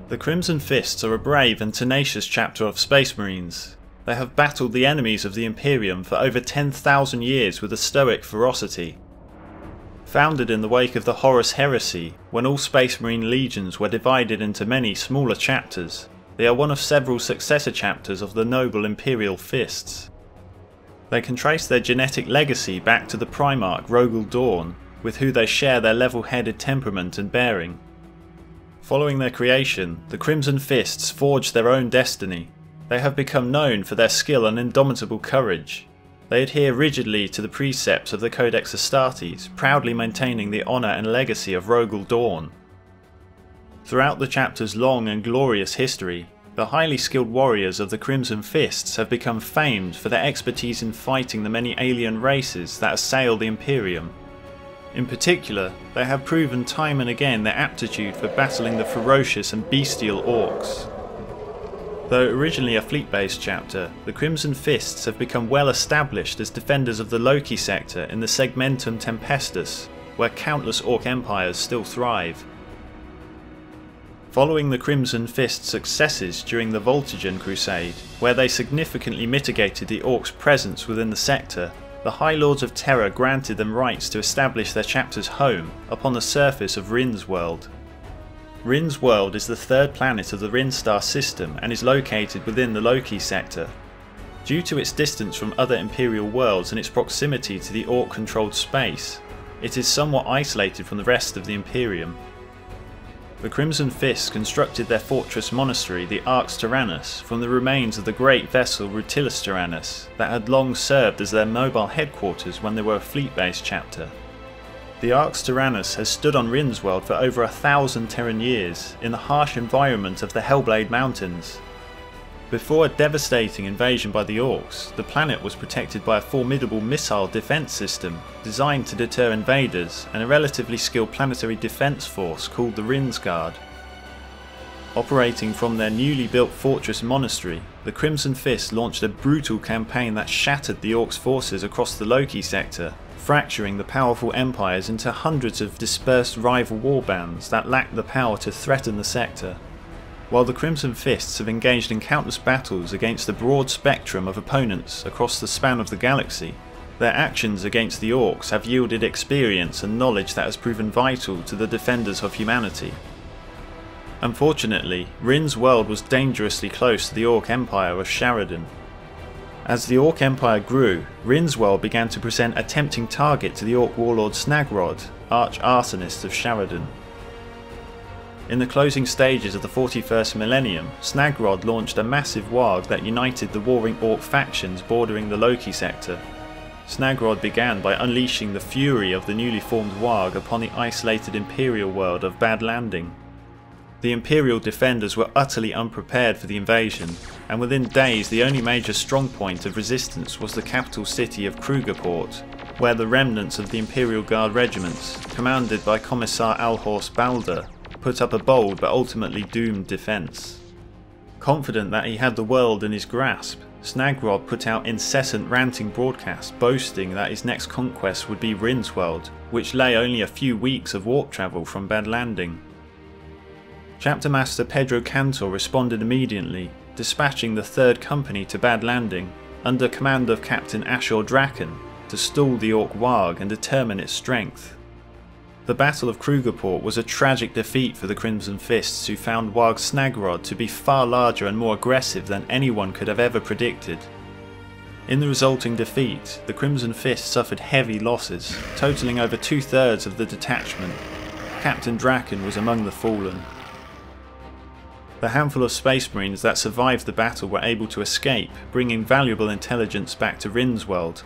The Crimson Fists are a brave and tenacious chapter of Space Marines. They have battled the enemies of the Imperium for over 10,000 years with a stoic ferocity. Founded in the wake of the Horus Heresy, when all Space Marine legions were divided into many smaller chapters, they are one of several successor chapters of the noble Imperial Fists. They can trace their genetic legacy back to the Primarch Rogel Dawn, with who they share their level-headed temperament and bearing. Following their creation, the Crimson Fists forged their own destiny. They have become known for their skill and indomitable courage. They adhere rigidly to the precepts of the Codex Astartes, proudly maintaining the honour and legacy of Rogel Dawn. Throughout the chapter's long and glorious history, the highly skilled warriors of the Crimson Fists have become famed for their expertise in fighting the many alien races that assail the Imperium. In particular, they have proven time and again their aptitude for battling the ferocious and bestial Orks. Though originally a fleet-based chapter, the Crimson Fists have become well established as defenders of the Loki sector in the Segmentum Tempestus, where countless Ork empires still thrive. Following the Crimson Fist's successes during the Voltigen Crusade, where they significantly mitigated the Orks' presence within the sector, the High Lords of Terror granted them rights to establish their chapter's home upon the surface of Rynn's world. Rynn's world is the third planet of the Rynn star system and is located within the Loki sector. Due to its distance from other Imperial worlds and its proximity to the Ork-controlled space, it is somewhat isolated from the rest of the Imperium. The Crimson Fists constructed their fortress monastery, the Arx Tyrannus, from the remains of the great vessel Rutilus Tyrannus that had long served as their mobile headquarters when they were a fleet-based chapter. The Arx Tyrannus has stood on Rynn's world for over 1,000 Terran years in the harsh environment of the Hellblade Mountains. Before a devastating invasion by the Orks, the planet was protected by a formidable missile defense system designed to deter invaders and a relatively skilled planetary defense force called the Rynn's Guard. Operating from their newly built fortress monastery, the Crimson Fist launched a brutal campaign that shattered the Orks' forces across the Loki sector, fracturing the powerful empires into hundreds of dispersed rival warbands that lacked the power to threaten the sector. While the Crimson Fists have engaged in countless battles against a broad spectrum of opponents across the span of the galaxy, their actions against the Orks have yielded experience and knowledge that has proven vital to the defenders of humanity. Unfortunately, Rynn's world was dangerously close to the Ork Empire of Sharadan. As the Ork Empire grew, Rynn's world began to present a tempting target to the Ork warlord Snagrod, Arch-Arsonist of Sharadan. In the closing stages of the 41st millennium, Snagrod launched a massive Waaagh that united the warring Ork factions bordering the Loki sector. Snagrod began by unleashing the fury of the newly formed Waaagh upon the isolated Imperial world of Bad Landing. The Imperial defenders were utterly unprepared for the invasion, and within days the only major strongpoint of resistance was the capital city of Krugerport, where the remnants of the Imperial Guard regiments, commanded by Commissar Alhorst Balder, put up a bold but ultimately doomed defence. Confident that he had the world in his grasp, Snagrod put out incessant ranting broadcasts boasting that his next conquest would be Rynn's world, which lay only a few weeks of warp travel from Bad Landing. Chapter Master Pedro Cantor responded immediately, dispatching the 3rd Company to Bad Landing, under command of Captain Ashur Draken, to stall the Ork Waaagh and determine its strength. The Battle of Krugerport was a tragic defeat for the Crimson Fists, who found Waagh's Snagrod to be far larger and more aggressive than anyone could have ever predicted. In the resulting defeat, the Crimson Fist suffered heavy losses, totaling over 2/3 of the detachment. Captain Draken was among the fallen. The handful of Space Marines that survived the battle were able to escape, bringing valuable intelligence back to Rynn's world.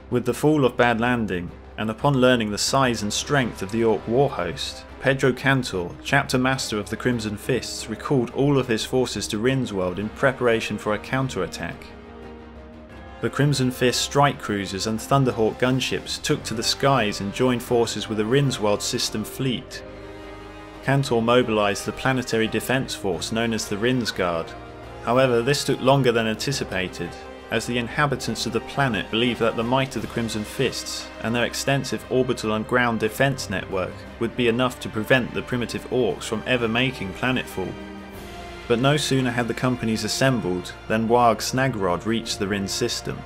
With the fall of Bad Landing, and upon learning the size and strength of the Ork war host, Pedro Cantor, chapter master of the Crimson Fists, recalled all of his forces to Rynn's world in preparation for a counterattack. The Crimson Fist strike cruisers and Thunderhawk gunships took to the skies and joined forces with the Rynn's world system fleet. Cantor mobilised the planetary defence force known as the Rynn's Guard. However, this took longer than anticipated, as the inhabitants of the planet believed that the might of the Crimson Fists and their extensive orbital and ground defence network would be enough to prevent the primitive orcs from ever making planetfall. But no sooner had the companies assembled than Waagh's Snagrod reached the Rynn system.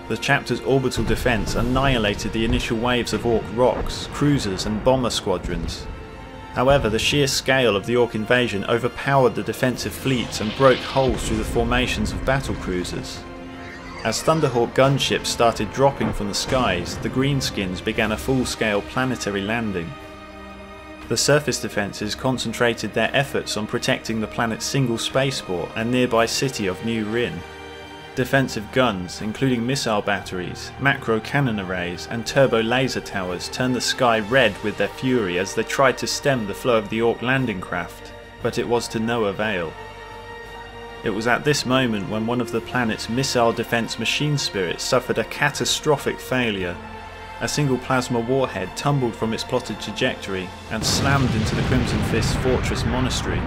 The chapter's orbital defence annihilated the initial waves of Ork rocks, cruisers and bomber squadrons. However, the sheer scale of the Ork invasion overpowered the defensive fleets and broke holes through the formations of battle cruisers. As Thunderhawk gunships started dropping from the skies, the Greenskins began a full-scale planetary landing. The surface defences concentrated their efforts on protecting the planet's single spaceport and nearby city of New Rynn. Defensive guns, including missile batteries, macro cannon arrays and turbo laser towers, turned the sky red with their fury as they tried to stem the flow of the Ork landing craft, but it was to no avail. It was at this moment when one of the planet's missile defense machine spirits suffered a catastrophic failure. A single plasma warhead tumbled from its plotted trajectory and slammed into the Crimson Fist's fortress monastery.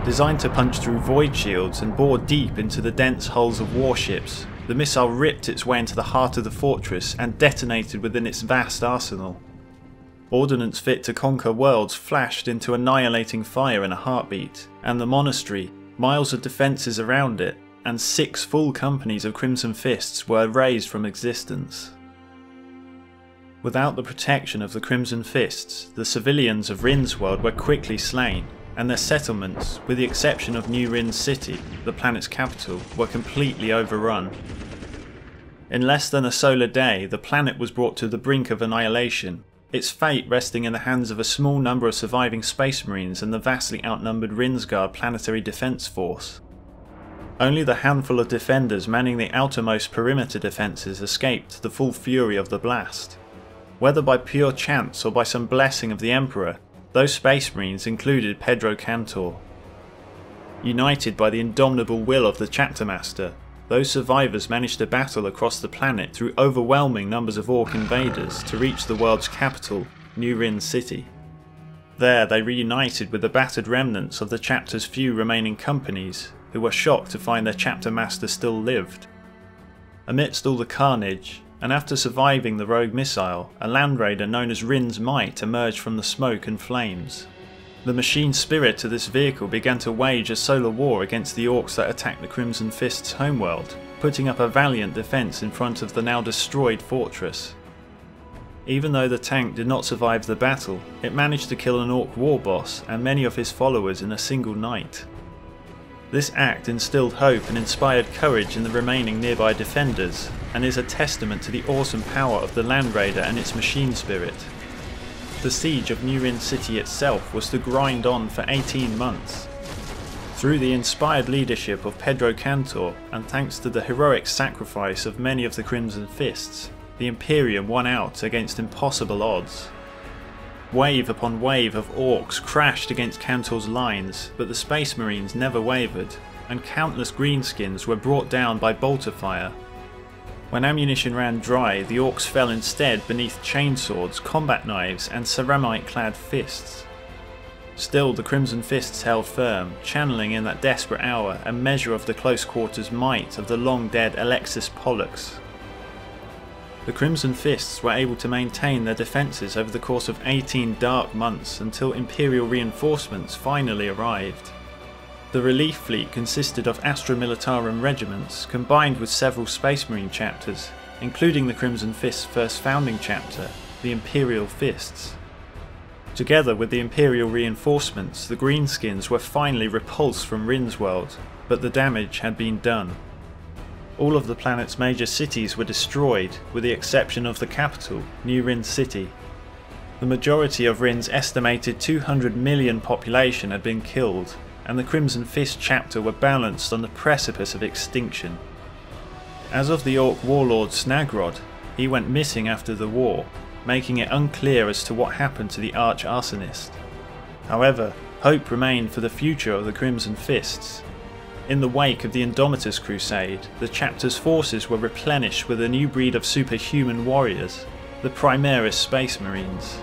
Designed to punch through void shields and bore deep into the dense hulls of warships, the missile ripped its way into the heart of the fortress and detonated within its vast arsenal. Ordnance fit to conquer worlds flashed into annihilating fire in a heartbeat, and the monastery, miles of defences around it, and 6 full companies of Crimson Fists were erased from existence. Without the protection of the Crimson Fists, the civilians of Rynn's world were quickly slain, and their settlements, with the exception of New Rynn City, the planet's capital, were completely overrun. In less than a solar day, the planet was brought to the brink of annihilation, its fate resting in the hands of a small number of surviving Space Marines and the vastly outnumbered Rynsgard Planetary Defence Force. Only the handful of defenders manning the outermost perimeter defences escaped the full fury of the blast. Whether by pure chance or by some blessing of the Emperor, those Space Marines included Pedro Cantor. United by the indomitable will of the Chapter Master, those survivors managed to battle across the planet through overwhelming numbers of Ork invaders to reach the world's capital, New Rynn City. There they reunited with the battered remnants of the Chapter's few remaining companies, who were shocked to find their Chapter Master still lived. Amidst all the carnage, and after surviving the rogue missile, a land raider known as Rynn's Might emerged from the smoke and flames. The machine spirit of this vehicle began to wage a solar war against the Orks that attacked the Crimson Fist's homeworld, putting up a valiant defence in front of the now destroyed fortress. Even though the tank did not survive the battle, it managed to kill an Ork war boss and many of his followers in a single night. This act instilled hope and inspired courage in the remaining nearby defenders, and is a testament to the awesome power of the Land Raider and its machine spirit. The siege of New Rynn City itself was to grind on for 18 months. Through the inspired leadership of Pedro Cantor, and thanks to the heroic sacrifice of many of the Crimson Fists, the Imperium won out against impossible odds. Wave upon wave of Orks crashed against Cantor's lines, but the Space Marines never wavered, and countless Greenskins were brought down by bolter fire. When ammunition ran dry, the Orks fell instead beneath chainswords, combat knives and ceramite-clad fists. Still, the Crimson Fists held firm, channeling in that desperate hour a measure of the close-quarters might of the long-dead Alexis Pollux. The Crimson Fists were able to maintain their defences over the course of 18 dark months until Imperial reinforcements finally arrived. The relief fleet consisted of Astra Militarum regiments combined with several Space Marine chapters, including the Crimson Fist's first founding chapter, the Imperial Fists. Together with the Imperial reinforcements, the Greenskins were finally repulsed from Rynn's world, but the damage had been done. All of the planet's major cities were destroyed, with the exception of the capital, New Rynn City. The majority of Rynn's estimated 200 million population had been killed, and the Crimson Fist chapter were balanced on the precipice of extinction. As of the Ork warlord Snagrod, he went missing after the war, making it unclear as to what happened to the arch-arsonist. However, hope remained for the future of the Crimson Fists. In the wake of the Indomitus Crusade, the chapter's forces were replenished with a new breed of superhuman warriors, the Primaris Space Marines.